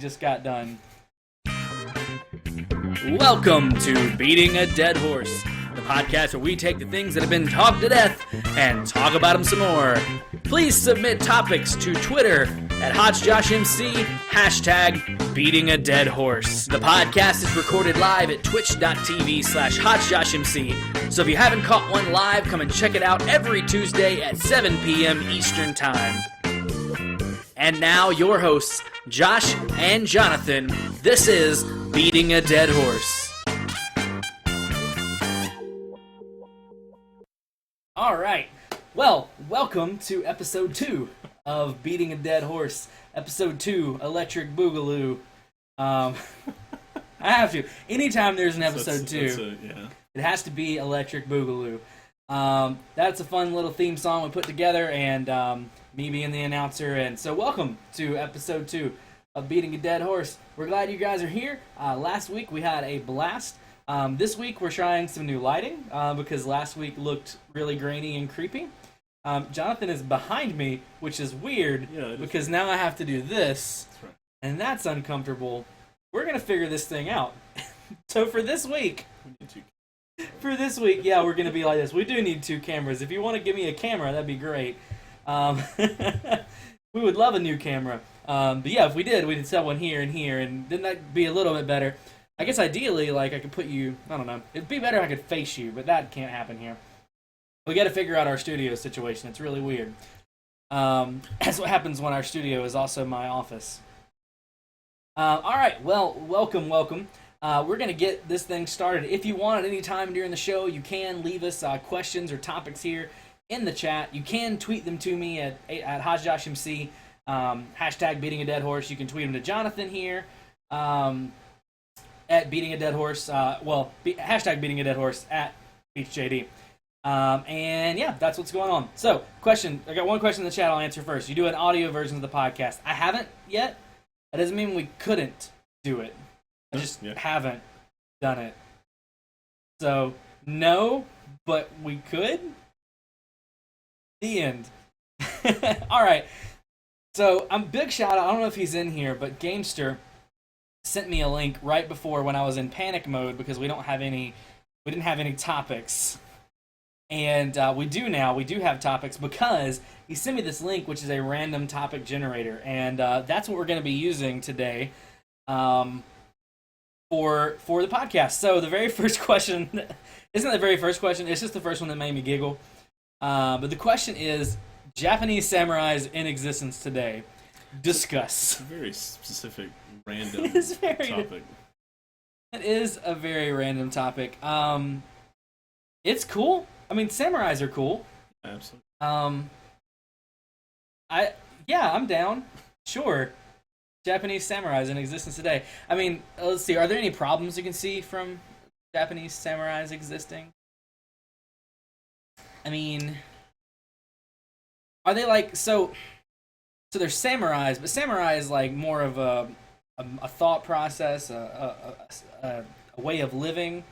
Just got done. Welcome to Beating a Dead Horse, the podcast where we take the things that have been talked to death and talk about them some more. Please submit topics to Twitter at hojjoshMC, hashtag Beating a Dead Horse. The podcast is recorded live at twitch.tv/hojjoshMC, so if you haven't caught one live, come and check it out every Tuesday at 7 p.m. Eastern Time. And now, your hosts, Josh and Jonathan. This is Beating a Dead Horse. All right. Well, welcome to episode 2 of Beating a Dead Horse. Episode 2, Electric Boogaloo. I have to. Anytime there's an episode 2, it has to be Electric Boogaloo. That's a fun little theme song we put together, and me being the announcer. And so welcome to episode 2 of Beating a Dead Horse. We're glad you guys are here. Last week we had a blast. This week we're trying some new lighting because last week looked really grainy and creepy. Jonathan is behind me, which is weird because now I have to do this, right, and that's uncomfortable. We're going to figure this thing out. So for this week, we're going to be like this. We do need 2 cameras. If you want to give me a camera, that'd be great. We would love a new camera. But yeah, if we did, we'd set one here and here, and then that'd be a little bit better. I guess ideally, like, I could put you, I don't know. It'd be better if I could face you, but that can't happen here. We got to figure out our studio situation. It's really weird. That's what happens when our studio is also my office. All right, well, welcome. We're going to get this thing started. If you want at any time during the show, you can leave us questions or topics here in the chat. You can tweet them to me at hojjoshMC, hashtag Beating a Dead Horse. You can tweet them to Jonathan here at Beating a Dead Horse. Hashtag Beating a Dead Horse at BeachJD. And yeah, that's what's going on. So, question. I got one question in the chat I'll answer first. You do an audio version of the podcast. I haven't yet. That doesn't mean we couldn't do it. I just haven't done it. So, no, but we could. The end. All right. So, big shout out. I don't know if he's in here, but Gamester sent me a link right before when I was in panic mode because we didn't have any topics. And we do now. We do have topics because he sent me this link, which is a random topic generator. And that's what we're going to be using today for the podcast. So the very first question isn't the very first question. It's just the first one that made me giggle. But the question is, Japanese samurais in existence today. Discuss. It's a very specific, random topic. It is a very random topic. It's cool. I mean, samurais are cool. Absolutely. I'm down. Sure. Japanese samurais in existence today. I mean, let's see. Are there any problems you can see from Japanese samurais existing? I mean, are they like so they're samurais, but samurai is like more of a thought process, a way of living.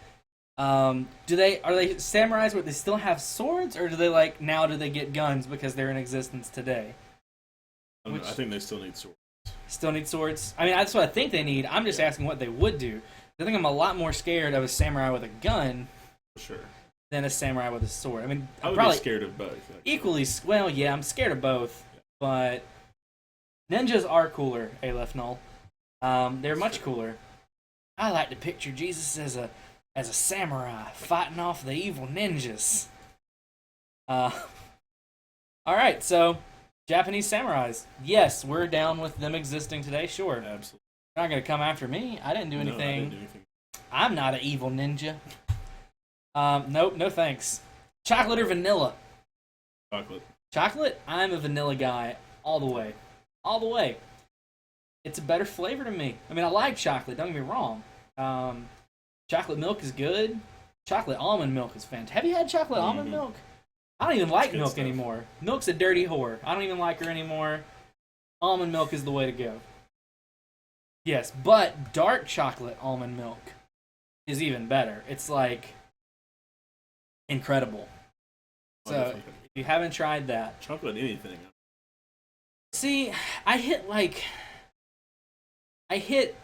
Are they samurais where they still have swords, or do they get guns because they're in existence today? I think they still need swords. Still need swords? I mean, that's what I think they need. I'm just asking what they would do. I think I'm a lot more scared of a samurai with a gun, for sure, than a samurai with a sword. I mean, I would probably be scared of both. Actually. Equally, well, yeah, I'm scared of both, but ninjas are cooler, Aleph Null. They're much cooler. I like to picture Jesus as a samurai fighting off the evil ninjas. All right, so Japanese samurais. Yes, we're down with them existing today. Sure, absolutely. They're not gonna come after me. I didn't do anything. No, I didn't do anything. I'm not an evil ninja. Nope, no thanks. Chocolate or vanilla? Chocolate. Chocolate? I'm a vanilla guy all the way. All the way. It's a better flavor to me. I mean, I like chocolate, don't get me wrong. Chocolate milk is good. Chocolate almond milk is fantastic. Have you had chocolate almond milk? I don't even like milk anymore. Milk's a dirty whore. I don't even like her anymore. Almond milk is the way to go. Yes, but dark chocolate almond milk is even better. It's like incredible. So if you haven't tried that, chocolate anything. See, I hit like I hit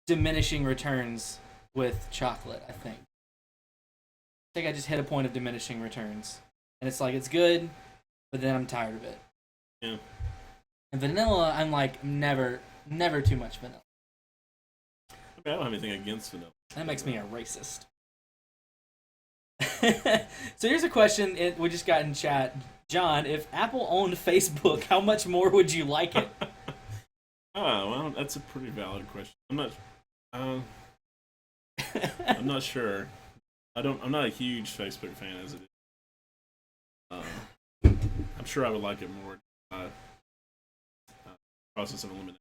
diminishing returns with chocolate, I think. I think I just hit a point of diminishing returns. And it's like, it's good, but then I'm tired of it. Yeah. And vanilla, I'm like, never too much vanilla. Okay, I don't have anything against vanilla. That makes me a racist. So here's a question we just got in chat. John, if Apple owned Facebook, how much more would you like it? Oh, well, that's a pretty valid question. I'm not sure. I'm not a huge Facebook fan as it is. I'm sure I would like it more. Process of elimination,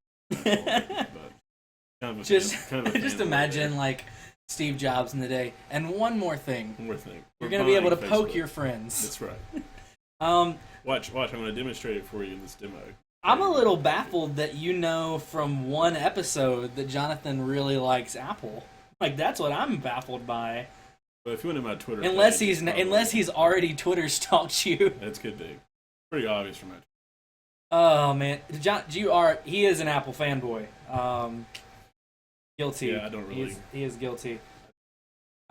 but kind of just imagine like Steve Jobs in the day. And one more thing. You're going to be able to poke your friends. That's right. Watch. I'm going to demonstrate it for you in this demo. I'm a little baffled that you know from one episode that Jonathan really likes Apple. Like, that's what I'm baffled by. But if you went to my Twitter unless page, he's already Twitter stalked you. That's could be. Pretty obvious from my Twitter. Oh man, he is an Apple fanboy. Guilty. Yeah, I don't really. He is guilty.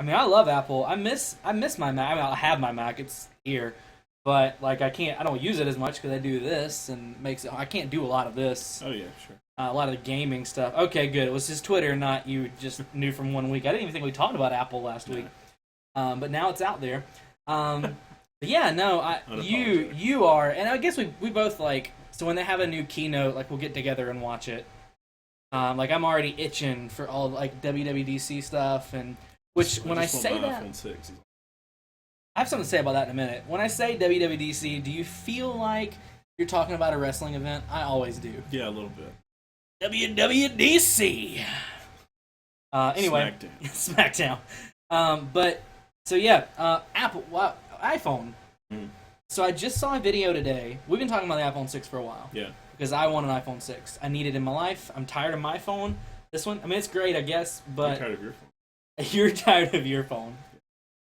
I mean, I love Apple. I miss my Mac. I mean, I have my Mac. It's here, but like I don't use it as much because I do this and I can't do a lot of this. Oh yeah, sure. A lot of the gaming stuff. Okay, good. It was his Twitter, not you. Just knew from 1 week. I didn't even think we talked about Apple last week. But now it's out there. But yeah, no, you are, and I guess we both like. So when they have a new keynote, like we'll get together and watch it. Like I'm already itching for all like WWDC stuff, and when I say that, I have something to say about that in a minute. When I say WWDC, do you feel like you're talking about a wrestling event? I always do. Yeah, a little bit. WWDC. Anyway, SmackDown. But so yeah, Apple, iPhone. So I just saw a video today. We've been talking about the iPhone 6 for a while. Yeah. Because I want an iPhone 6. I need it in my life. I'm tired of my phone. This one, I mean, it's great, I guess, but... I'm tired of your phone. You're tired of your phone.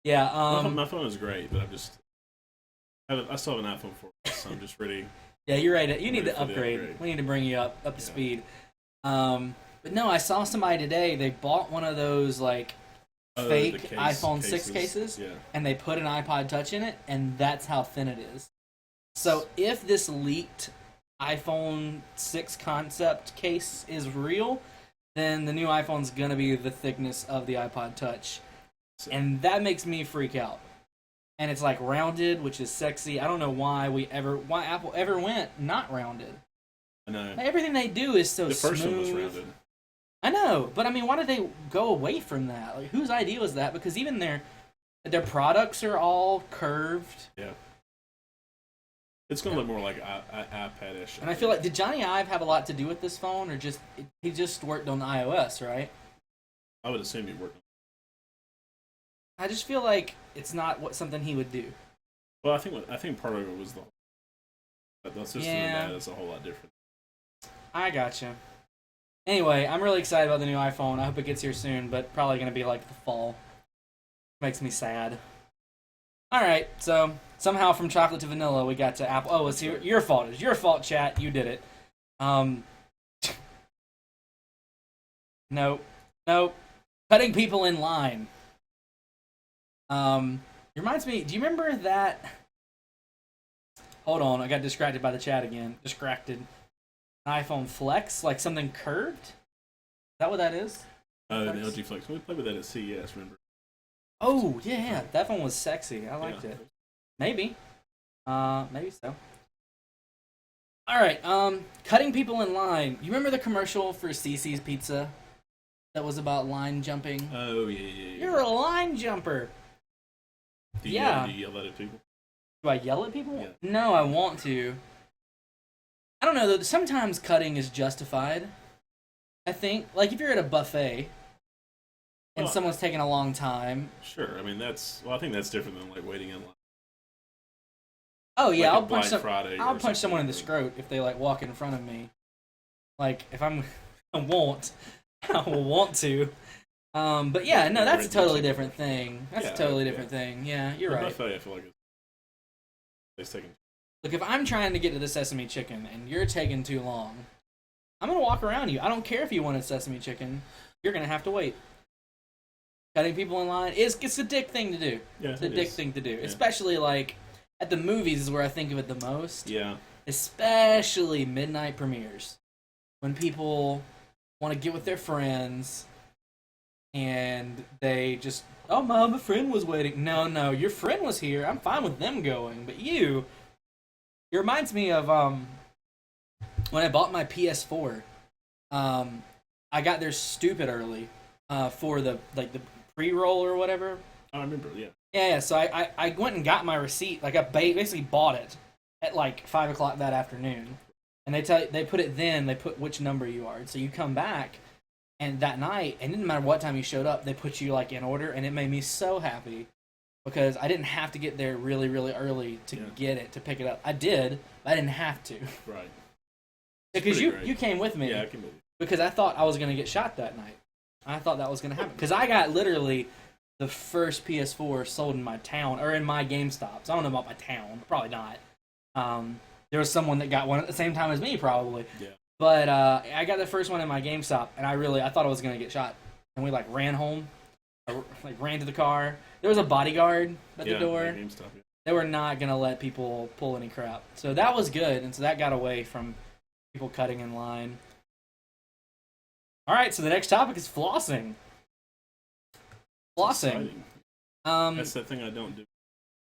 Yeah, my phone is great, but I still have an iPhone 4, so I'm just ready. Yeah, you're right. You need to upgrade. We need to bring you up to speed. But no, I saw somebody today, they bought one of those, like... fake iPhone 6 cases, and they put an iPod Touch in it, and that's how thin it is. So if this leaked iPhone 6 concept case is real, then the new iPhone's going to be the thickness of the iPod Touch. And that makes me freak out. And it's like rounded, which is sexy. I don't know why Apple ever went not rounded. I know. Everything they do is so smooth. The first one was rounded. I know, but I mean, why did they go away from that? Like, whose idea was that? Because even their products are all curved. Yeah. It's going to look more like iPad-ish. And I feel like, did Johnny Ive have a lot to do with this phone, or he just worked on iOS, right? I would assume he worked on it. I just feel like it's not something he would do. Well, I think part of it was the system and that is a whole lot different. I gotcha. Anyway, I'm really excited about the new iPhone. I hope it gets here soon, but probably going to be like the fall. Makes me sad. Alright, so somehow from chocolate to vanilla we got to Apple. Oh, it's your fault. It's your fault, chat. You did it. Nope. Cutting people in line. Reminds me, do you remember that? Hold on, I got distracted by the chat again. Distracted. iPhone Flex, like something curved? Is that what that is? The LG Flex. We played with that at CES, remember? Oh, yeah. That one was sexy. I liked it. Maybe. Maybe so. Alright, cutting people in line. You remember the commercial for CC's Pizza? That was about line jumping? Oh, yeah. You're a line jumper! Do you yell at people? Do I yell at people? Yeah. No, I want to. I don't know, though. Sometimes cutting is justified. I think. Like, if you're at a buffet and someone's taking a long time. Sure. I mean, I think that's different than, like, waiting in line. Oh, yeah. Like I'll punch someone in the scrot if they, like, walk in front of me. Like, if I will want to. But, yeah, no, that's a totally different thing. That's a totally different thing. Yeah, you're right. Buffet, I feel like it's taking... Look, if I'm trying to get to the sesame chicken and you're taking too long, I'm gonna walk around you. I don't care if you wanted sesame chicken. You're gonna have to wait. Cutting people in line it's a dick thing to do. Yeah, it's a dick thing to do, especially like at the movies is where I think of it the most. Yeah, especially midnight premieres when people want to get with their friends and they just, oh, my friend was waiting. No, your friend was here. I'm fine with them going, but it reminds me of when I bought my PS4. I got there stupid early for the pre-roll or whatever. I remember. Yeah. Yeah. So I went and got my receipt. Like I basically bought it at like 5 o'clock that afternoon, and they put which number you are. So you come back, and that night, and it didn't matter what time you showed up, they put you like in order, and it made me so happy because I didn't have to get there really, really early to to pick it up. I did, but I didn't have to. Right. Because you came with me. Yeah, I came with you. Because I thought I was going to get shot that night. I thought that was going to happen. Because I got literally the first PS4 sold in my town, or in my GameStops. I don't know about my town. Probably not. There was someone that got one at the same time as me, probably. Yeah. But I got the first one in my GameStop, and I thought I was going to get shot. And we, ran home. Ran to the car. There was a bodyguard at the door. GameStop, yeah. They were not going to let people pull any crap. So that was good, and so that got away from people cutting in line. All right, so the next topic is flossing. Flossing. That's that thing I don't do.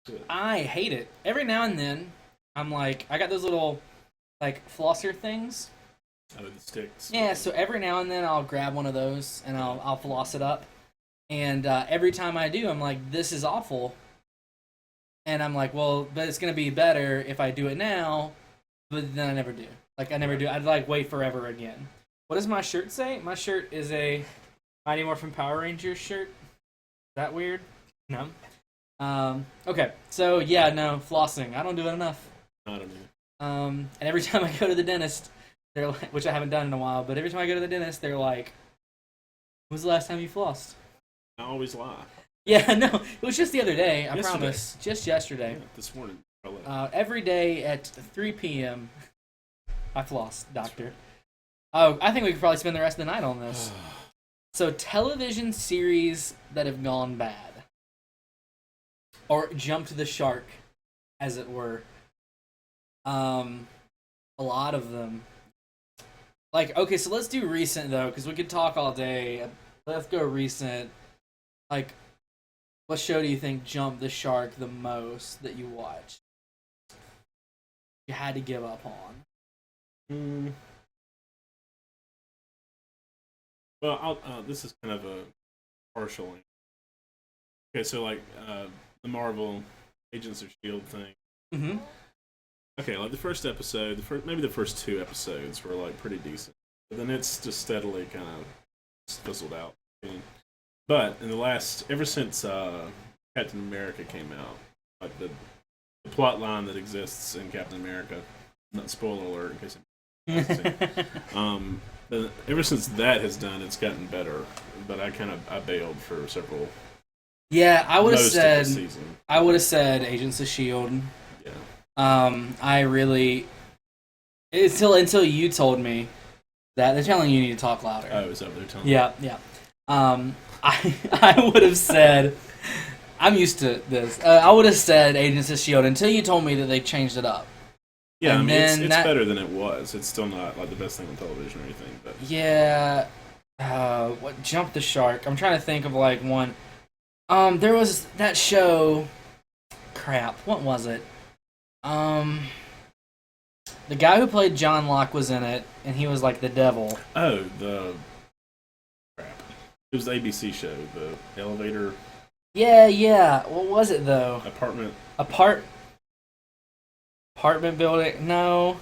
Good. I hate it. Every now and then, I'm like, I got those little, flosser things. Oh, the sticks. Yeah, so every now and then I'll grab one of those and I'll floss it up. And every time I do, I'm like, this is awful. And I'm like, well, but it's going to be better if I do it now. But then I never do. I never do. I'd, wait forever again. What does my shirt say? My shirt is a Mighty Morphin Power Rangers shirt. Is that weird? No. Okay. So, yeah, no, flossing. I don't do it enough. I don't do it. And every time I go to the dentist, they're like, which I haven't done in a while, but every time I go to the dentist, they're like, when was the last time you flossed? I always lie. Yeah, no, it was just the other day, I promise. Just yesterday. Yeah, this morning. Every day at 3 p.m., I floss, doctor. Oh, I think we could probably spend the rest of the night on this. So, television series that have gone bad. Or jumped the shark, as it were. A lot of them. Okay, so let's do recent, though, because we could talk all day. Let's go recent. What show do you think jumped the shark the most that you watched? You had to give up on. Well, this is kind of a partial. Okay, so the Marvel Agents of S.H.I.E.L.D. thing. Mm-hmm. Okay, the first episode, maybe the first 2 episodes were pretty decent, but then it's just steadily kind of fizzled out. But in ever since Captain America came out, the plot line that exists in Captain America, not spoiler alert in case but ever since that has done, it's gotten better. But I bailed for several. Yeah, I would have said Agents of S.H.I.E.L.D. Yeah. I really until you told me that they're telling you need to talk louder. Oh, is that what they're telling? Yeah. I would have said, I'm used to this. I would have said Agents of S.H.I.E.L.D. until you told me that they changed it up. Yeah, it's better than it was. It's still not the best thing on television or anything. But yeah, what jumped the shark? I'm trying to think of one. There was that show. Crap, what was it? The guy who played John Locke was in it, and he was the devil. Oh, crap! It was the ABC show, the elevator. Yeah. What was it though? Apartment building? No.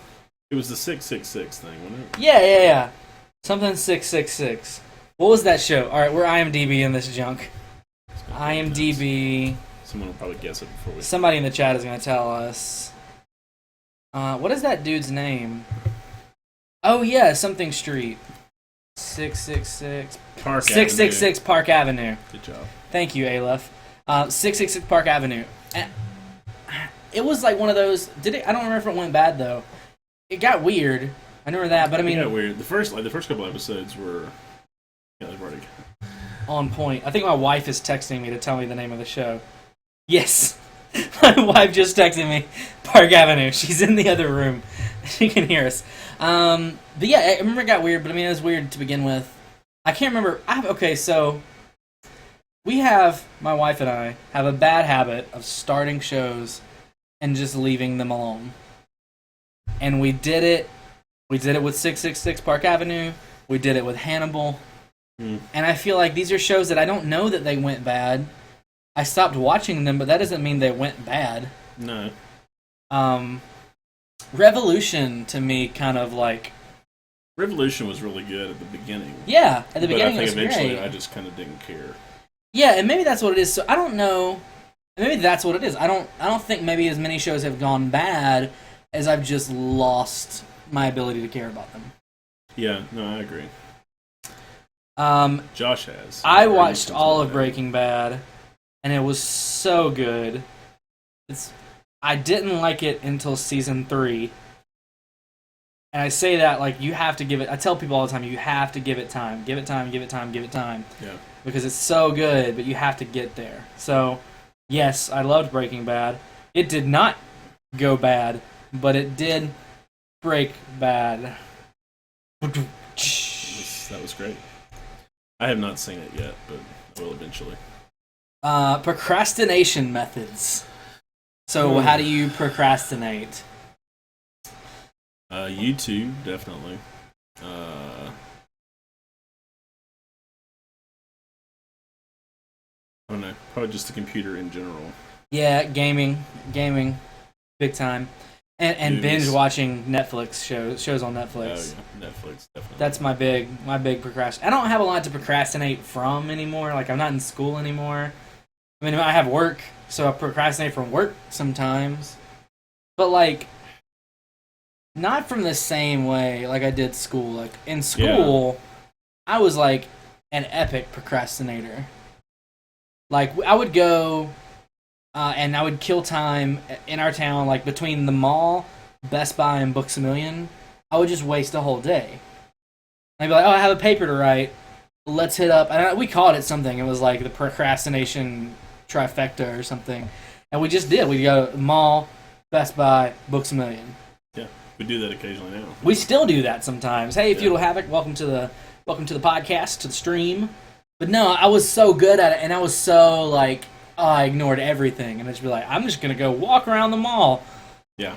It was the 666 thing, wasn't it? Yeah. Something 666. What was that show? All right, we're IMDb in this junk. IMDb. Someone will probably guess it before we. Somebody in the chat is going to tell us. What is that dude's name? Oh yeah, something Street. 666. Park 666 Avenue. Park Avenue. Good job. Thank you, Aleph. 666 Park Avenue. It was one of those. I don't remember if it went bad though. It got weird I remember that, but I mean, yeah, weird. The first couple episodes were they've already on point. I think my wife is texting me to tell me the name of the show. Yes, my wife just texted me Park Avenue. She's in the other room. She can hear us. But yeah, I remember it got weird. But I mean, it was weird to begin with. I can't remember. Okay, so my wife and I have a bad habit of starting shows and just leaving them alone. And we did it. We did it with 666 Park Avenue. We did it with Hannibal. And I feel like these are shows that I don't know that they went bad. I stopped watching them, but that doesn't mean they went bad. No. Revolution, to me, kind of like... Revolution was really good at the beginning. Yeah, at the beginning it was But I think eventually great. I just kind of didn't care. Yeah, and maybe that's what it is. So I don't know. Maybe that's what it is. I don't think maybe as many shows have gone bad as I've just lost my ability to care about them. Yeah, no, I agree. Josh has. I watched all of Breaking Bad, and it was so good. I didn't like it until season 3. And I say that like you have to give it. I tell people all the time, you have to give it time. Give it time, give it time, give it time. Yeah. Because it's so good, but you have to get there. So, yes, I loved Breaking Bad. It did not go bad, but it did break bad. That was great. I have not seen it yet, but I will eventually. Procrastination methods. So, how do you procrastinate? YouTube, definitely. I don't know. Probably just the computer in general. Yeah, gaming, big time, and binge watching Netflix shows on Netflix. Oh yeah, Netflix definitely. That's my big procrastinate. I don't have a lot to procrastinate from anymore. Like I'm not in school anymore. I mean, I have work, so I procrastinate from work sometimes, but like not from the same way like I did school. Like in school, I was like an epic procrastinator. Like I would go. And I would kill time in our town, like between the mall, Best Buy, and Books A Million. I would just waste a whole day. I'd be like, "Oh, I have a paper to write. Let's hit up." And we called it something. It was like the procrastination trifecta or something. And we just did. We'd go to the mall, Best Buy, Books A Million. Yeah, we do that occasionally now. We still do that sometimes. Hey, Feudal Havoc, welcome to the podcast, to the stream. But no, I was so good at it, and I was so like. I ignored everything, and I'd just be like, I'm just going to go walk around the mall. Yeah.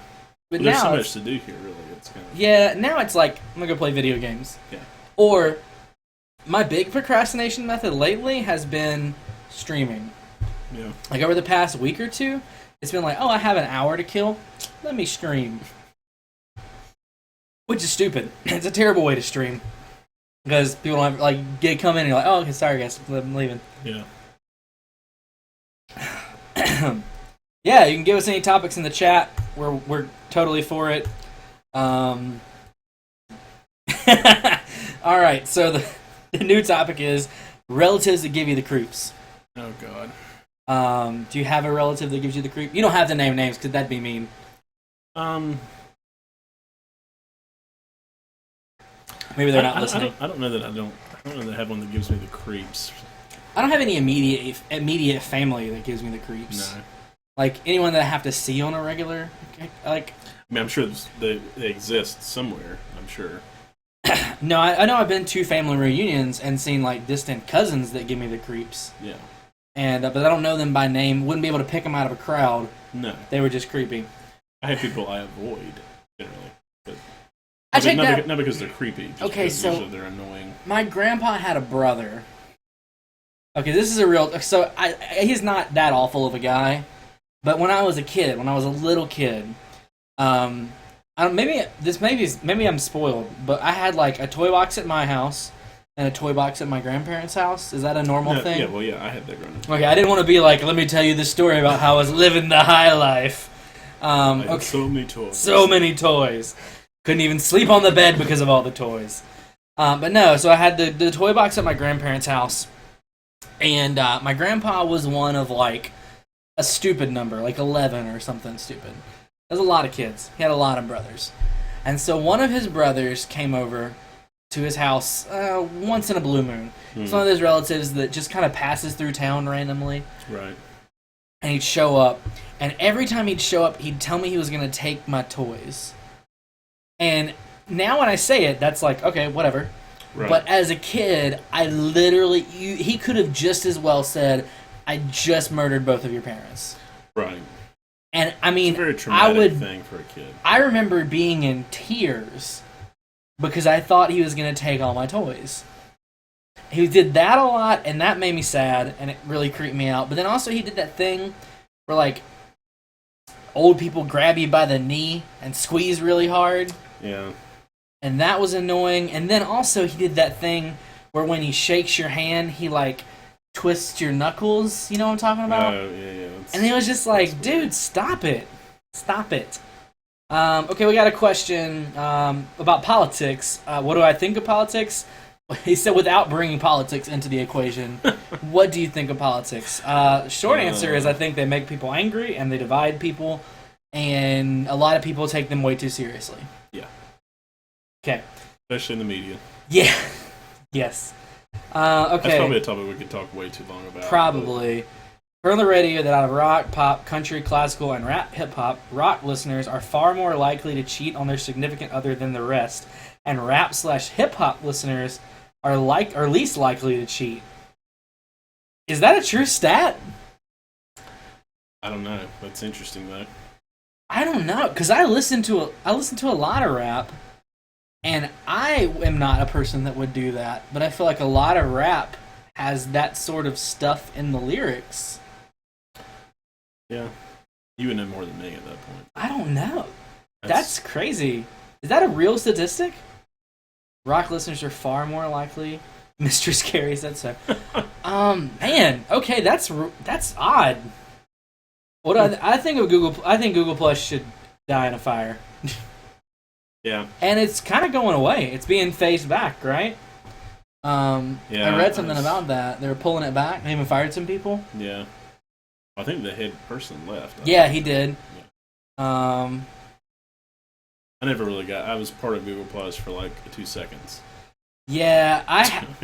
But there's now so much to do here, really. It's kind of... Yeah, now it's like, I'm going to go play video games. Yeah. Or, my big procrastination method lately has been streaming. Yeah. Like, over the past week or two, it's been like, oh, I have an hour to kill. Let me stream. Which is stupid. It's a terrible way to stream. Because people don't have, like, come in and you're like, oh, okay, sorry, guys, I'm leaving. Yeah. Yeah, you can give us any topics in the chat. We're totally for it. All right, so the new topic is relatives that give you the creeps. Oh God. Do you have a relative that gives you the creep? You don't have to name names because that'd be mean. Maybe they're not listening. I don't know that I don't know that I have one that gives me the creeps. I don't have any immediate family that gives me the creeps. No. Like, anyone that I have to see on a regular, like... I mean, I'm sure they exist somewhere, I'm sure. No, I know I've been to family reunions and seen, like, distant cousins that give me the creeps. Yeah. And but I don't know them by name. Wouldn't be able to pick them out of a crowd. No. They were just creepy. I have people I avoid, generally. But I take that... Not because they're creepy, just okay, because so usually they're annoying. My grandpa had a brother. Okay, this is a real... So, he's not that awful of a guy. But when I was a little kid, maybe I'm spoiled, but I had like a toy box at my house and a toy box at my grandparents' house. Is that a normal thing? Yeah, well, yeah, I had that growing up. Okay, I didn't want to be like, let me tell you the story about how I was living the high life. Okay. So many toys. So many toys. Couldn't even sleep on the bed because of all the toys. But no, so I had the toy box at my grandparents' house, and my grandpa was one of like a stupid number, like 11 or something stupid. There's a lot of kids. He had a lot of brothers. And so one of his brothers came over to his house once in a blue moon. It's one of those relatives that just kind of passes through town randomly. Right. And he'd show up, and every time he'd show up, he'd tell me he was going to take my toys. And now when I say it, that's like, okay, whatever. Right. But as a kid, I literally, he could have just as well said, I just murdered both of your parents. Right. And I mean, it's a very traumatic thing for a kid. I remember being in tears because I thought he was going to take all my toys. He did that a lot, and that made me sad, and it really creeped me out. But then also he did that thing where, like, old people grab you by the knee and squeeze really hard. Yeah. And that was annoying. And then also he did that thing where when he shakes your hand, he, like, twists your knuckles. You know what I'm talking about? Oh, yeah. And it was just like, dude, stop it. Stop it. Okay, we got a question about politics. What do I think of politics? He said, without bringing politics into the equation, what do you think of politics? Short answer is I think they make people angry and they divide people, and a lot of people take them way too seriously. Yeah. Okay. Especially in the media. Yeah. Yes. Okay. That's probably a topic we could talk way too long about. Probably. Heard on the radio that out of rock, pop, country, classical, and rap hip-hop, rock listeners are far more likely to cheat on their significant other than the rest, and rap/hip-hop listeners are least likely to cheat. Is that a true stat? I don't know. That's interesting though. I don't know, because I listen to a lot of rap, and I am not a person that would do that, but I feel like a lot of rap has that sort of stuff in the lyrics. Yeah. You would know more than me at that point. I don't know. That's crazy. Is that a real statistic? Rock listeners are far more likely. Mistress Carrie said so. Man, okay, that's odd. What do I think of Google? I think Google Plus should die in a fire. Yeah. And it's kind of going away. It's being phased back, right? Yeah, I read something about that. They were pulling it back. They even fired some people. Yeah. I think the head person left. Yeah, he did. Yeah. I never really got. I was part of Google Plus for like 2 seconds. Yeah,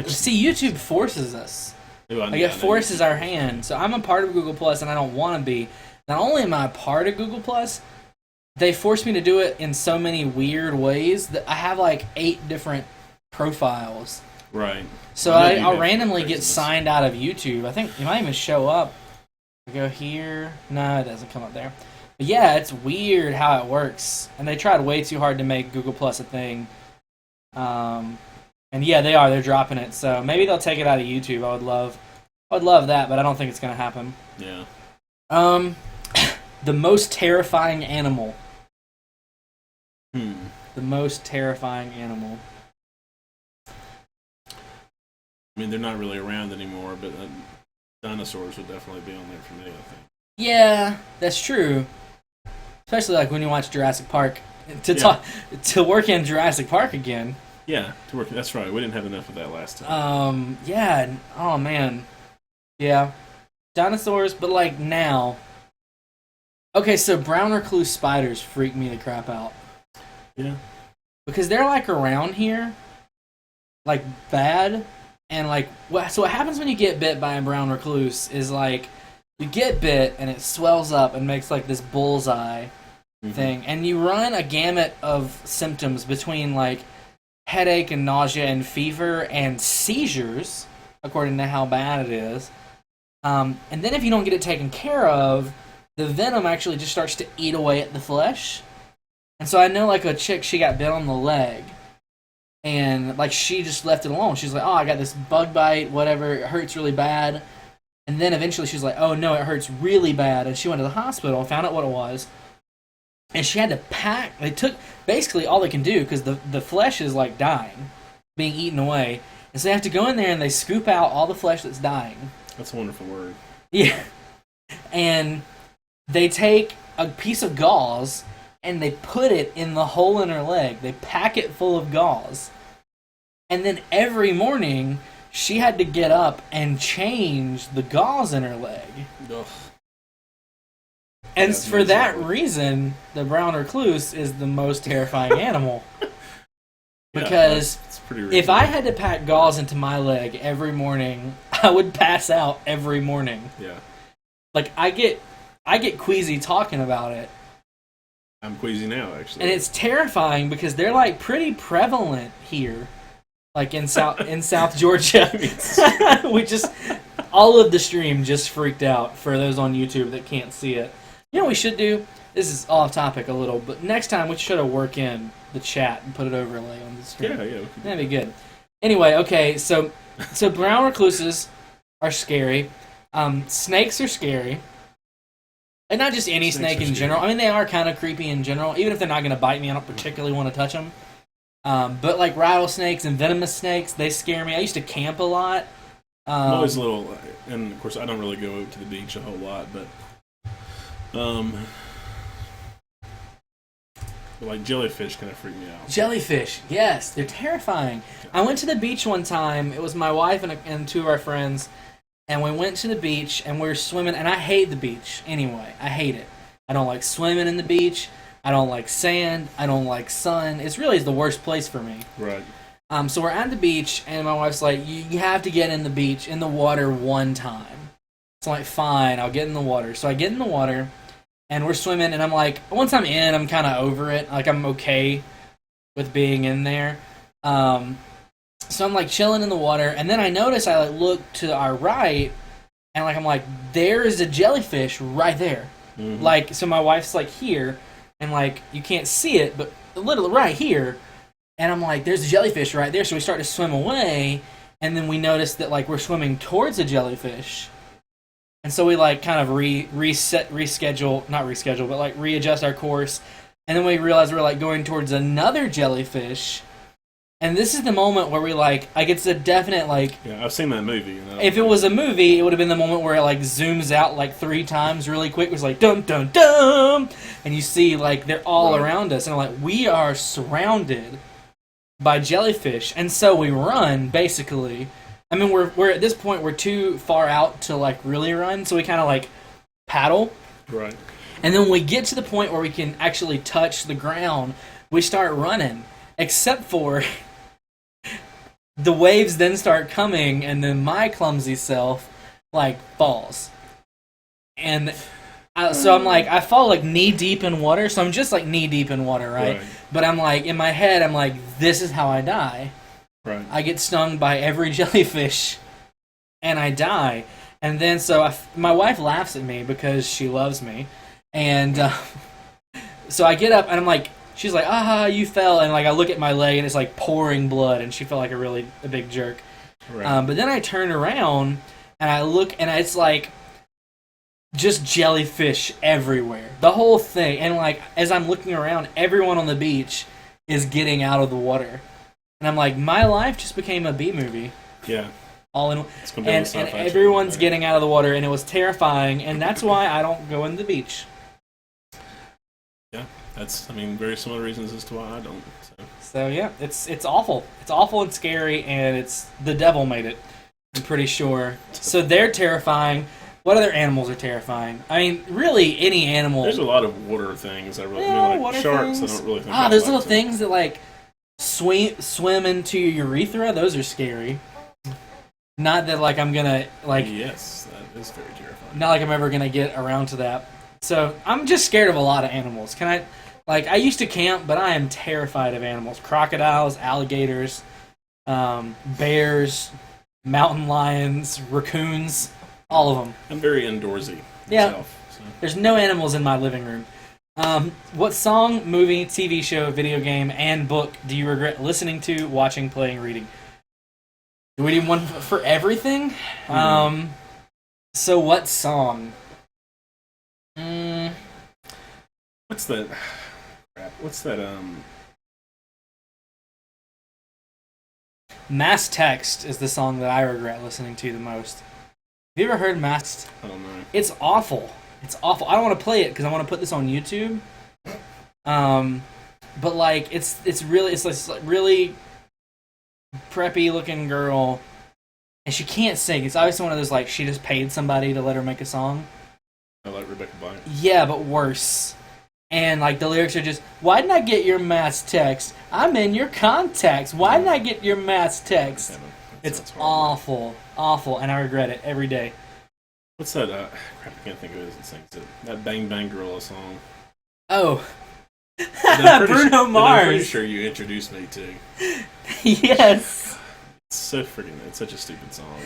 see. YouTube forces us. Like it forces our hand. So I'm a part of Google Plus, and I don't want to be. Not only am I a part of Google Plus, they force me to do it in so many weird ways that I have like 8 different profiles. Right. So I'll randomly get signed out of YouTube. I think it might even show up. I go here. No, it doesn't come up there. But yeah, it's weird how it works. And they tried way too hard to make Google Plus a thing. And yeah, they are. They're dropping it. So maybe they'll take it out of YouTube. I would love that, but I don't think it's going to happen. Yeah. The most terrifying animal. The most terrifying animal. I mean, they're not really around anymore, but dinosaurs would definitely be on there for me, I think. Yeah, that's true. Especially like when you watch Jurassic Park. To work in Jurassic Park again. Yeah, to work. That's right. We didn't have enough of that last time. Yeah. Oh man. Yeah. Dinosaurs, but like now. Okay, so brown recluse spiders freak me the crap out. Yeah. Because they're like around here, like bad, and like so what happens when you get bit by a brown recluse is like you get bit and it swells up and makes like this bullseye thing, and you run a gamut of symptoms between like headache and nausea and fever and seizures, according to how bad it is. And then if you don't get it taken care of, the venom actually just starts to eat away at the flesh. And so I know like a chick, she got bit on the leg, and like she just left it alone. She's like, oh, I got this bug bite, whatever, it hurts really bad. And then eventually she's like, oh no, it hurts really bad. And she went to the hospital and found out what it was. And she had to pack, they took basically all they can do because the flesh is like dying, being eaten away. And so they have to go in there and they scoop out all the flesh that's dying. That's a wonderful word. Yeah. And they take a piece of gauze and they put it in the hole in her leg. They pack it full of gauze. And then every morning, she had to get up and change the gauze in her leg. Ugh. And Yeah, for that amazing. reason, the brown recluse is the most terrifying animal. Yeah, Because that's pretty if I reasonable. had to pack gauze into my leg every morning, I would pass out every morning. Yeah. Like I get queasy talking about it. I'm queasy now, actually. And it's terrifying because they're like pretty prevalent here. Like in South Georgia. We just all of the stream just freaked out for those on YouTube that can't see it. You know what we should do? This is off topic a little, but next time we should have work in the chat and put it overlay on the stream. Yeah, yeah. That'd be good. Anyway, okay, so brown recluses are scary. Snakes are scary. And not just any Snakes snake are in scary. general. I mean, they are kind of creepy in general. Even if they're not going to bite me, I don't particularly want to touch them. But like rattlesnakes and venomous snakes, they scare me. I used to camp a lot. I'm always a little, and of course I don't really go to the beach a whole lot, but like jellyfish kind of freak me out. Jellyfish, yes, they're terrifying. I went to the beach one time. It was my wife and two of our friends, and we went to the beach and we were swimming. And I hate the beach anyway. I hate it. I don't like swimming in the beach. I don't like sand. I don't like sun. It's really the worst place for me. Right. So we're at the beach, and my wife's like, you have to get in the water one time. So I'm like, fine, I'll get in the water. So I get in the water, and we're swimming, and I'm like, once I'm in, I'm kind of over it. Like, I'm okay with being in there. So I'm like chilling in the water, and then I notice I like look to our right, and like I'm like, there is a jellyfish right there. Mm-hmm. Like, so my wife's like here, and like you can't see it, but literally right here. And I'm like, there's a jellyfish right there. So we start to swim away, and then we notice that like we're swimming towards a jellyfish. And so we like kind of readjust our course. And then we realize we're like going towards another jellyfish. And this is the moment where we like it's a definite like, Yeah, I've seen that movie. You know? if it was a movie, it would have been the moment where it like zooms out like 3 times really quick. It was like dum dum dum, and you see like they're all around us, and like we are surrounded by jellyfish, and so we run basically. I mean, we're at this point we're too far out to like really run, so we kind of like paddle, Right. and then when we get to the point where we can actually touch the ground, we start running. Except for the waves then start coming, and then my clumsy self like falls, and so I'm like I fall like knee deep in water. So I'm just like knee deep in water, right? But I'm like in my head, I'm like, this is how I die. Right. I get stung by every jellyfish, and I die. And then so my wife laughs at me because she loves me, and so I get up and I'm like. She's like, you fell, and like I look at my leg and it's like pouring blood, and she felt like a big jerk. Right. But then I turn around and I look, and it's like just jellyfish everywhere, the whole thing. And like as I'm looking around, everyone on the beach is getting out of the water, and I'm like, my life just became a B movie. Yeah. All in, It's gonna be on the and sci-fi everyone's channel, getting out of the water, and it was terrifying, and that's why I don't go in the beach. Yeah. That's, I mean, very similar reasons as to why I don't. So yeah, it's awful. It's awful and scary, and it's the devil made it. I'm pretty sure. So they're terrifying. What other animals are terrifying? I mean, really, any animal. There's a lot of water things. I really, Yeah, I mean, like water sharks. things. I don't really think. Those about little them. things that like swim into your urethra. Those are scary. Not that like I'm gonna like. Yes, that is very terrifying. Not like I'm ever gonna get around to that. So I'm just scared of a lot of animals. Can I? Like, I used to camp, but I am terrified of animals. Crocodiles, alligators, bears, mountain lions, raccoons, all of them. I'm very indoorsy Yeah. myself. So. There's no animals in my living room. What song, movie, TV show, video game, and book do you regret listening to, watching, playing, reading? Do we do one for everything? So what song? What's that? Crap. What's that? Mass Text is the song that I regret listening to the most. Have you ever heard Mass? I don't know. It's awful. It's awful. I don't want to play it because I want to put this on YouTube. But like it's this like really preppy looking girl, and she can't sing. It's obviously one of those like she just paid somebody to let her make a song. I like Rebecca Black. Yeah, but worse. And like the lyrics are just, why didn't I get your mass text? I'm in your contacts. Why didn't I get your mass text? It's awful, awful, and I regret it every day. What's that? Crap, I can't think of it as it sings it. That Bang Bang Gorilla song. Oh, Bruno Mars. I'm pretty sure you introduced me to. Yes. It's so freaking. It's such a stupid song.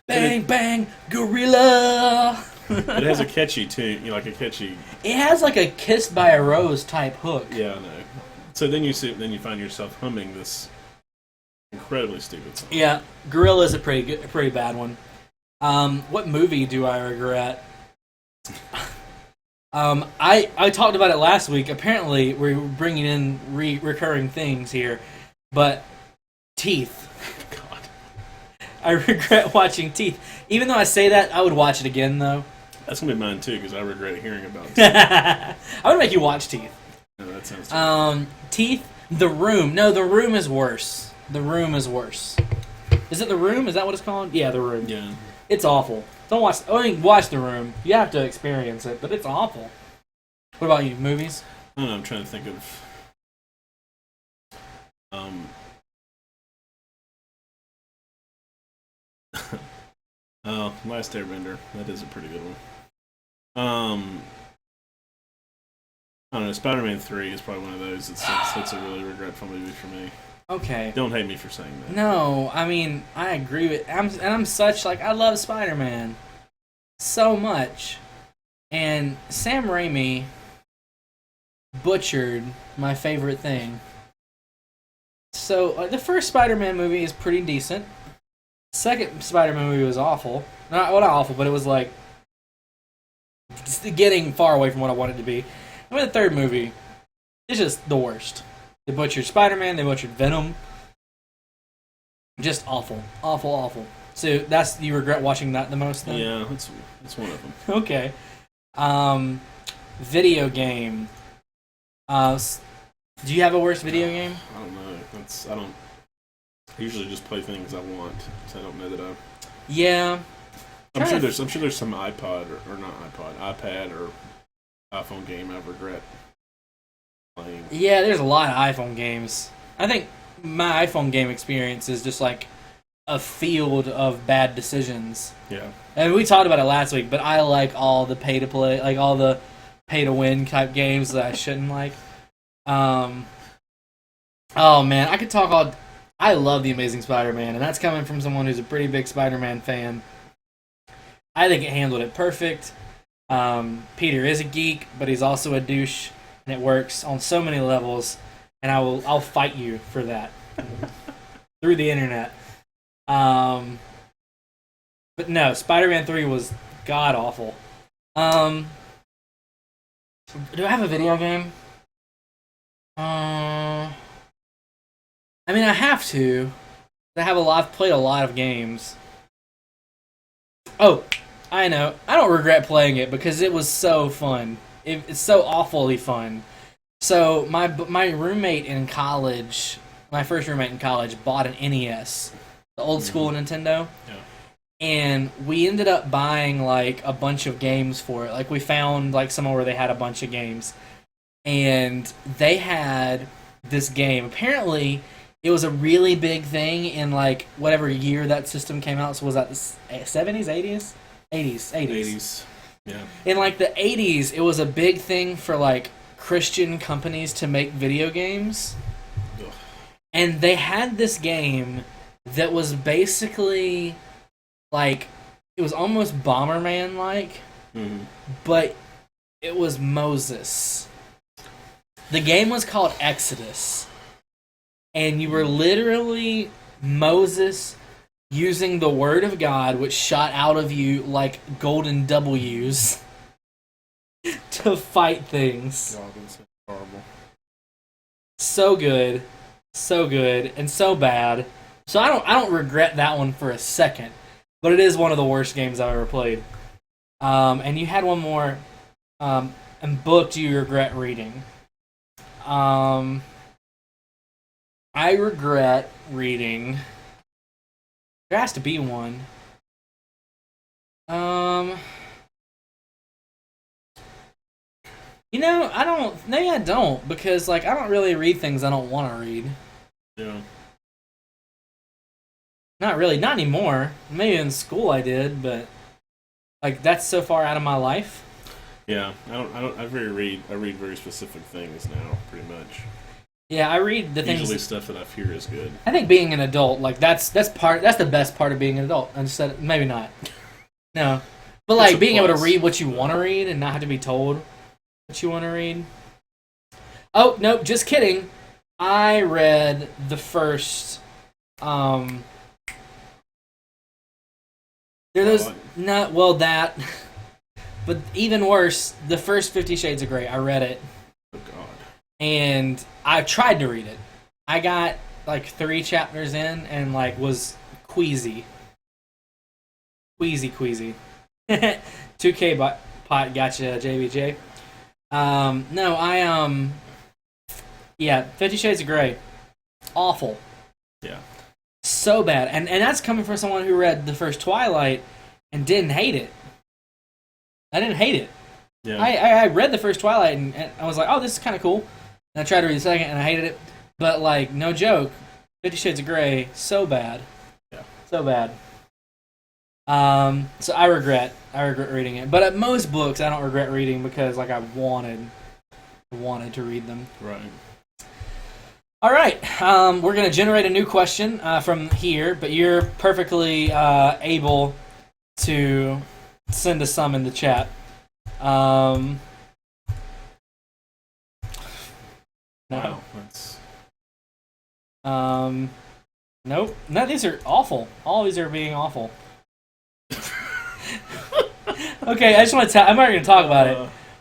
Bang Bang Gorilla. It has a catchy tune, like a catchy. It has like a "Kissed by a Rose" type hook. Yeah, I know. So then you find yourself humming this incredibly stupid song. Yeah, Gorilla's a pretty bad one. What movie do I regret? I talked about it last week. Apparently, we're bringing in recurring things here, but Teeth. God, I regret watching Teeth. Even though I say that, I would watch it again though. that's gonna be mine too because I regret hearing about it. I would make you watch Teeth. No, that sounds. Terrible. Teeth. The Room. No, The Room is worse. The Room is worse. Is it The Room? Is that what it's called? Yeah, The Room. Yeah. It's awful. Don't watch. Watch The Room. You have to experience it, but it's awful. What about you? Movies? I don't know. I'm trying to think of. Last Airbender. That is a pretty good one. I don't know. Spider-Man 3 is probably one of those. It's a really regretful movie for me. Okay. Don't hate me for saying that. No, I mean I agree with. I'm such like I love Spider-Man so much, and Sam Raimi butchered my favorite thing. So the first Spider-Man movie is pretty decent. Second Spider-Man movie was awful. Not awful, but it was like just getting far away from what I wanted to be. And the third movie is just the worst. They butchered Spider-Man. They butchered Venom. Just awful, awful, awful. So you regret watching that the most then? Yeah, it's one of them. Okay. Video game. Do you have a worse video game? I don't know. I usually just play things I want, so I don't know that I. Yeah. I'm sure there's some iPad or not iPad or iPhone game I regret playing. Yeah, there's a lot of iPhone games. I think my iPhone game experience is just like a field of bad decisions. Yeah. And we talked about it last week, but I like all the pay to play, like all the pay to win type games that I shouldn't like. Oh man, I could talk all. I love The Amazing Spider-Man, and that's coming from someone who's a pretty big Spider-Man fan. I think it handled it perfect. Peter is a geek, but he's also a douche, and it works on so many levels. And I'll fight you for that through the internet. But no, Spider-Man 3 was god awful. Do I have a video game? I mean, I have to. I've played a lot of games. Oh, I know. I don't regret playing it because it was so fun. It's so awfully fun. So my roommate in college, my first roommate in college, bought an NES, the old school Nintendo. Yeah. And we ended up buying like a bunch of games for it. Like we found like somewhere where they had a bunch of games, and they had this game. Apparently, it was a really big thing in like whatever year that system came out. So was that the 70s, 80s? 80s. Yeah. In like the 80s, it was a big thing for like Christian companies to make video games. Ugh. And they had this game that was basically like, it was almost Bomberman like, but it was Moses. The game was called Exodus. And you were literally Moses using the word of God, which shot out of you like golden W's, to fight things. God, that's horrible. So good, and so bad. So I don't regret that one for a second, but it is one of the worst games I've ever played. And you had one more. And book do you regret reading? I regret reading. There has to be one. I don't. Maybe I don't because like I don't really read things I don't want to read. Yeah. Not really. Not anymore. Maybe in school I did, but like that's so far out of my life. Yeah, I read very specific things now, pretty much. Yeah, I read the things. Usually stuff that I fear is good. I think being an adult, like that's the best part of being an adult. I just said maybe not. No, but That's like a being able to plus. read what you want to read and not have to be told what you want to read. Oh no, just kidding. I read the first. There those Twilight. not well that, but even worse, the first 50 Shades of Grey. I read it Oh God. and I tried to read it. I got like 3 chapters in and like was queasy. Queasy. 2K pot gotcha, JBJ. No, yeah, 50 Shades of Grey. Awful. Yeah. So bad. And that's coming from someone who read the first Twilight and didn't hate it. I didn't hate it. Yeah. I read the first Twilight and I was like, oh, this is kind of cool. And I tried to read the second and I hated it. But, like, no joke, 50 Shades of Grey, so bad. Yeah. So bad. So I regret reading it. But at most books, I don't regret reading because, like, I wanted to read them. Right. All right, we're going to generate a new question from here, but you're perfectly able to send us some in the chat. No. Wow. That's Nope. No, these are awful. All these are being awful. Okay, I just want to tell. I'm not going to talk about it,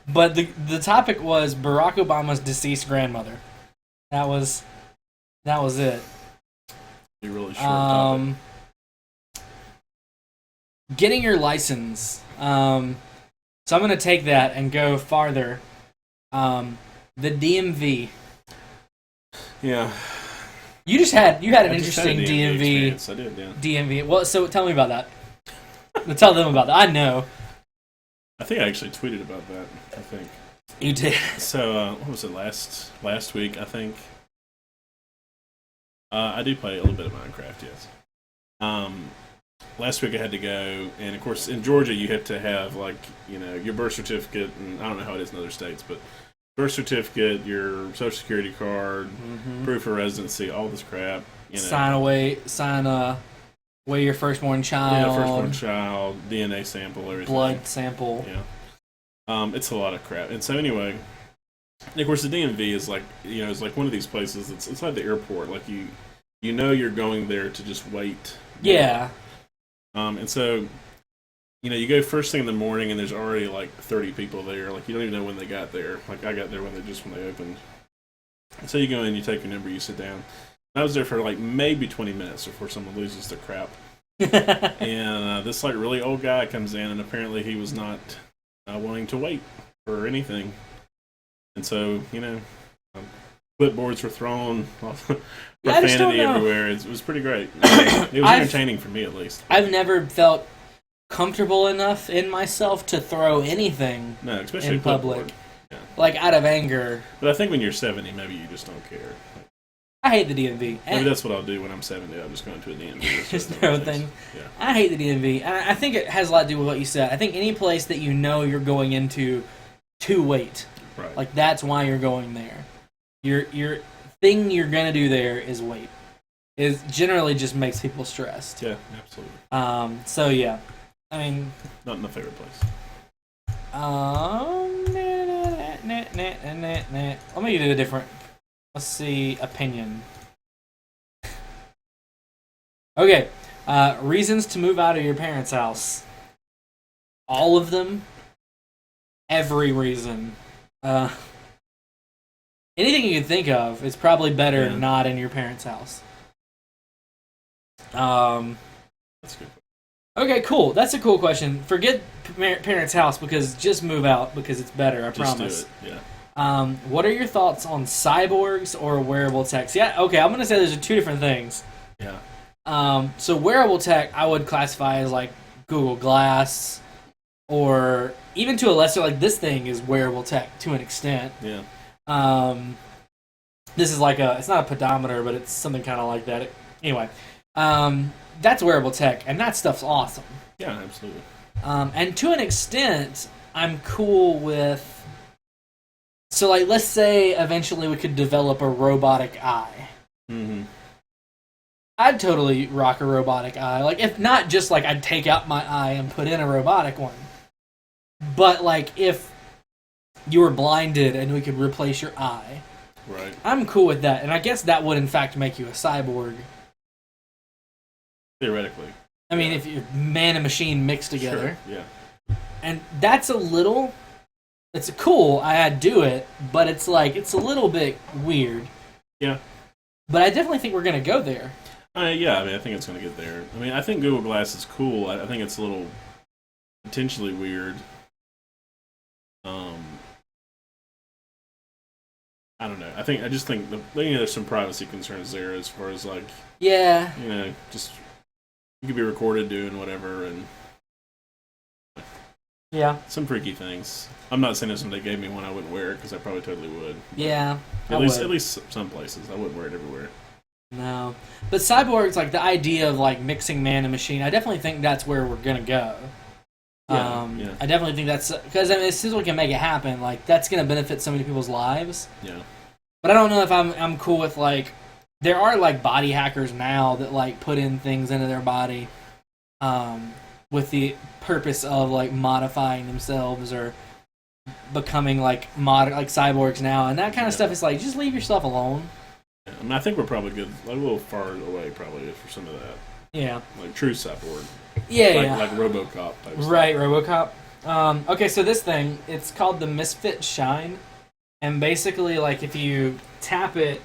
but the topic was Barack Obama's deceased grandmother. That was it. be really short topic. Getting your license. So I'm going to take that and go farther. The DMV. Yeah. You had an I just had interesting a DMV. experience. I did, yeah. DMV. Well, so tell me about that. Tell them about that. I know I think I actually tweeted about that. I think. you did. So what was it last week? I think. I do play a little bit of Minecraft. Yes. Last week I had to go, and of course in Georgia you have to have like your birth certificate, and I don't know how it is in other states, but birth certificate, your social security card, proof of residency, all this crap. Sign away your firstborn child. Firstborn child, DNA sample, everything. Blood sample. Yeah. It's a lot of crap. And so anyway, and of course the DMV is like it's like one of these places that's inside the airport. Like you're going there to just wait. Yeah. And so you go first thing in the morning and there's already like 30 people there. Like you don't even know when they got there. Like I got there when they opened. And so you go in, you take your number, you sit down. I was there for like maybe 20 minutes before someone loses their crap. And this like really old guy comes in, and apparently he was not wanting to wait for anything. And so clipboards were thrown, profanity everywhere. It was pretty great. It was entertaining for me at least. I've never felt comfortable enough in myself to throw anything especially in public, yeah. like out of anger. But I think when you're 70, maybe you just don't care. I hate the DMV. Maybe that's what I'll do when I'm 70. I'm just going to a DMV. Just throw things. Yeah. I hate the DMV. I think it has a lot to do with what you said. I think any place that you're going into to wait, Right. like that's why you're going there. Your thing you're gonna do there is wait. It generally just makes people stressed. Yeah, absolutely. So yeah, I mean, Not my favorite place. Let me do a different. Let's see, opinion. Okay, reasons to move out of your parents' house. All of them. Every reason. Anything you can think of is probably better not in your parents' house. That's good. Okay, cool. That's a cool question. Forget parents' house because just move out because it's better. I promise. Just do it. Yeah. What are your thoughts on cyborgs or wearable tech? Yeah, okay, I'm gonna say those are two different things. Yeah. So wearable tech, I would classify as like Google Glass, or even to a lesser, like this thing is wearable tech to an extent. Yeah. This is like it's not a pedometer, but it's something kind of like that. Anyway, that's wearable tech, and that stuff's awesome. Yeah, absolutely. And to an extent, I'm cool with. So, like, let's say eventually we could develop a robotic eye. Mm-hmm. I'd totally rock a robotic eye. Like, if not just like I'd take out my eye and put in a robotic one, but like if you were blinded and we could replace your eye, right? I'm cool with that, and I guess that would in fact make you a cyborg. Theoretically. I mean, if you man and machine mixed together, sure. Yeah, and that's a little. It's cool. I'd do it, but it's like it's a little bit weird. Yeah. But I definitely think we're gonna go there. Yeah, I mean, I think it's going to get there. I mean, I think Google Glass is cool. I think it's a little potentially weird. I don't know. I just think there's some privacy concerns there as far as like, yeah, just you could be recorded doing whatever and yeah, some freaky things. I'm not saying if somebody gave me one, I wouldn't wear it because I probably totally would. Yeah, at least some places I wouldn't wear it everywhere. No, but cyborgs, like the idea of like mixing man and machine, I definitely think that's where we're gonna go. Yeah. I definitely think that's because I mean, as soon as we can make it happen, like that's gonna benefit so many people's lives. Yeah. But I don't know if I'm cool with like there are like body hackers now that like put in things into their body, with the purpose of like modifying themselves or becoming like like cyborgs now, and that kind of stuff is like just leave yourself alone. I mean, I think we're probably good, like a little far away, probably for some of that. Yeah, like true cyborg. Yeah, like RoboCop type stuff. Right, RoboCop. Okay, so this thing, it's called the Misfit Shine, and basically, like if you tap it,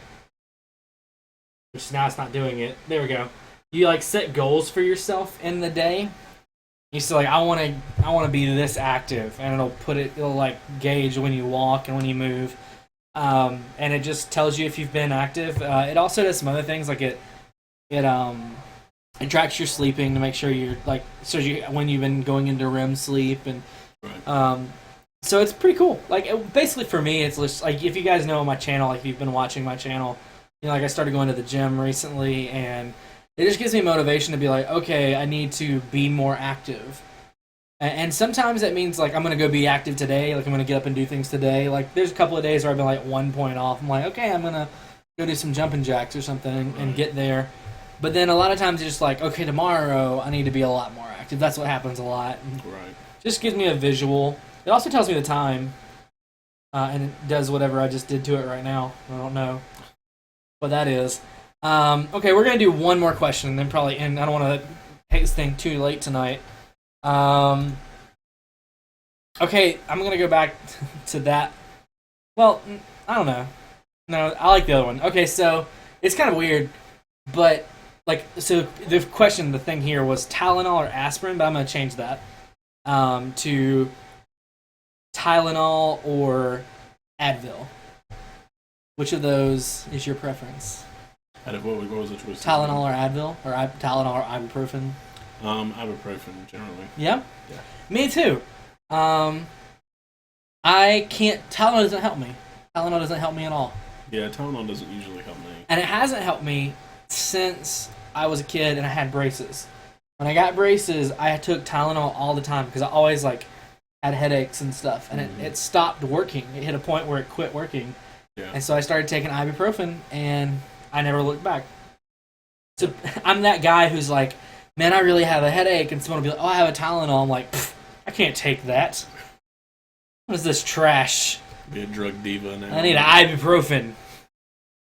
which now it's not doing it. There we go. You like set goals for yourself in the day. You say like I want to be this active, and it'll like gauge when you walk and when you move. And it just tells you if you've been active. It also does some other things, like it tracks your sleeping to make sure you're like shows you when you've been going into REM sleep, and right. So it's pretty cool. Like basically for me, it's just like if you guys know my channel, like if you've been watching my channel, like I started going to the gym recently, and it just gives me motivation to be like, okay, I need to be more active. And sometimes that means, like, I'm going to go be active today. Like, I'm going to get up and do things today. Like, there's a couple of days where I've been, like, 1 point off. I'm like, okay, I'm going to go do some jumping jacks or something and get there. But then a lot of times it's just like, okay, tomorrow I need to be a lot more active. That's what happens a lot. Right. Just gives me a visual. It also tells me the time. And it does whatever I just did to it right now. I don't know what that is. Okay, we're going to do one more question and then probably end. I don't want to take this thing too late tonight. Okay, I'm gonna go back to that. Well, I don't know. No, I like the other one. Okay, so it's kind of weird, but like, so the thing here was Tylenol or aspirin, but I'm gonna change that to Tylenol or Advil. Which of those is your preference? Out of what was the choice? Tylenol or Advil, or Tylenol or ibuprofen? Ibuprofen generally. Yeah? Yeah. Me too. I can't. Tylenol doesn't help me. Tylenol doesn't help me at all. Yeah, Tylenol doesn't usually help me. And it hasn't helped me since I was a kid and I had braces. When I got braces, I took Tylenol all the time because I always like had headaches and stuff, and it stopped working. It hit a point where it quit working. Yeah. And so I started taking ibuprofen, and I never looked back. So I'm that guy who's like, man, I really have a headache, and someone will be like, oh, I have a Tylenol. I'm like, I can't take that. What is this trash? Be a drug diva now. I need an ibuprofen.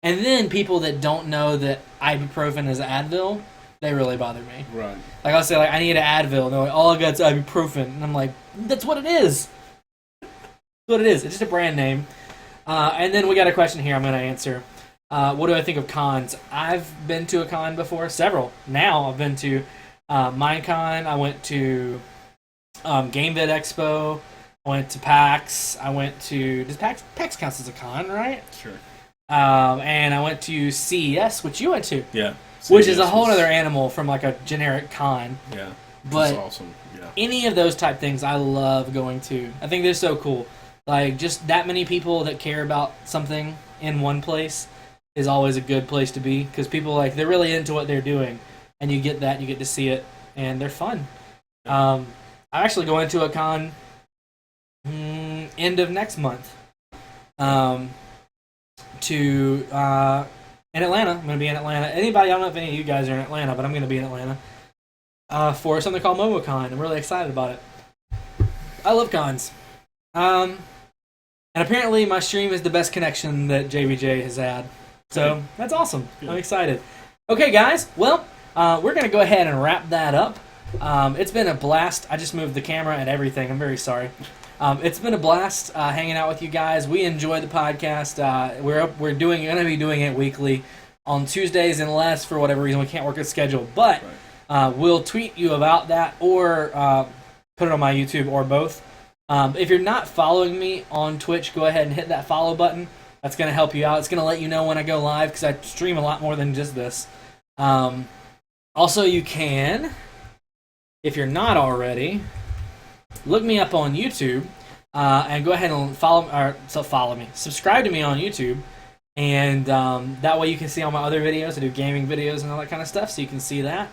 And then people that don't know that ibuprofen is Advil, they really bother me. Right. Like I'll say, like, I need an Advil, and they're like, all I got's ibuprofen. And I'm like, that's what it is. That's what it is. It's just a brand name. And then we got a question here I'm going to answer. What do I think of cons? I've been to a con before, several. Now I've been to Minecon. I went to GameVid Expo. I went to PAX. I went to... Does PAX counts as a con, right? Sure. And I went to CES, which you went to. Yeah. Which is a whole other animal from like a generic con. Yeah. But That's awesome. Yeah. any of those type things, I love going to. I think they're so cool. Like, just that many people that care about something in one place is always a good place to be, because people, like, they're really into what they're doing, and you get that, you get to see it, and they're fun. I'm actually going to a con end of next month to in Atlanta. I'm going to be in Atlanta. Anybody, I don't know if any of you guys are in Atlanta, but I'm going to be in Atlanta for something called MomoCon. I'm really excited about it. I love cons. And apparently my stream is the best connection that JVJ has had. So that's awesome. Good. I'm excited. Okay, guys. Well, we're going to go ahead and wrap that up. It's been a blast. I just moved the camera and everything. I'm very sorry. It's been a blast hanging out with you guys. We enjoy the podcast. We're going to be doing it weekly on Tuesdays, unless for whatever reason we can't work a schedule. But we'll tweet you about that, or put it on my YouTube, or both. If you're not following me on Twitch, go ahead and hit that follow button. That's going to help you out. It's going to let you know when I go live, because I stream a lot more than just this. Also, you can, if you're not already, look me up on YouTube and go ahead and follow me. Subscribe to me on YouTube, and that way you can see all my other videos. I do gaming videos and all that kind of stuff, so you can see that.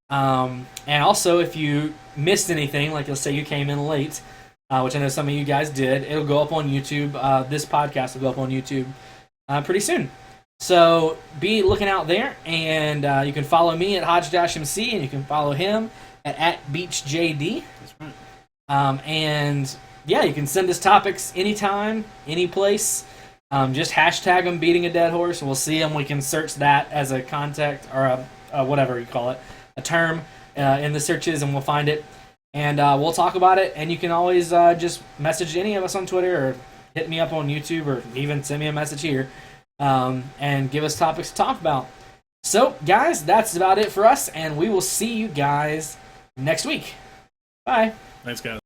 And also, if you missed anything, like let's say you came in late, which I know some of you guys did, it'll go up on YouTube. This podcast will go up on YouTube pretty soon. So be looking out there, and you can follow me at hojjoshMC, and you can follow him at BeachJD. That's right. And yeah, you can send us topics anytime, any place. Just hashtag them, beating a dead horse. We'll see them. We can search that as a contact, or a whatever you call it, a term in the searches, and we'll find it. And we'll talk about it. And you can always just message any of us on Twitter, or hit me up on YouTube, or even send me a message here, and give us topics to talk about. So, guys, that's about it for us, and we will see you guys next week. Bye. Thanks, guys.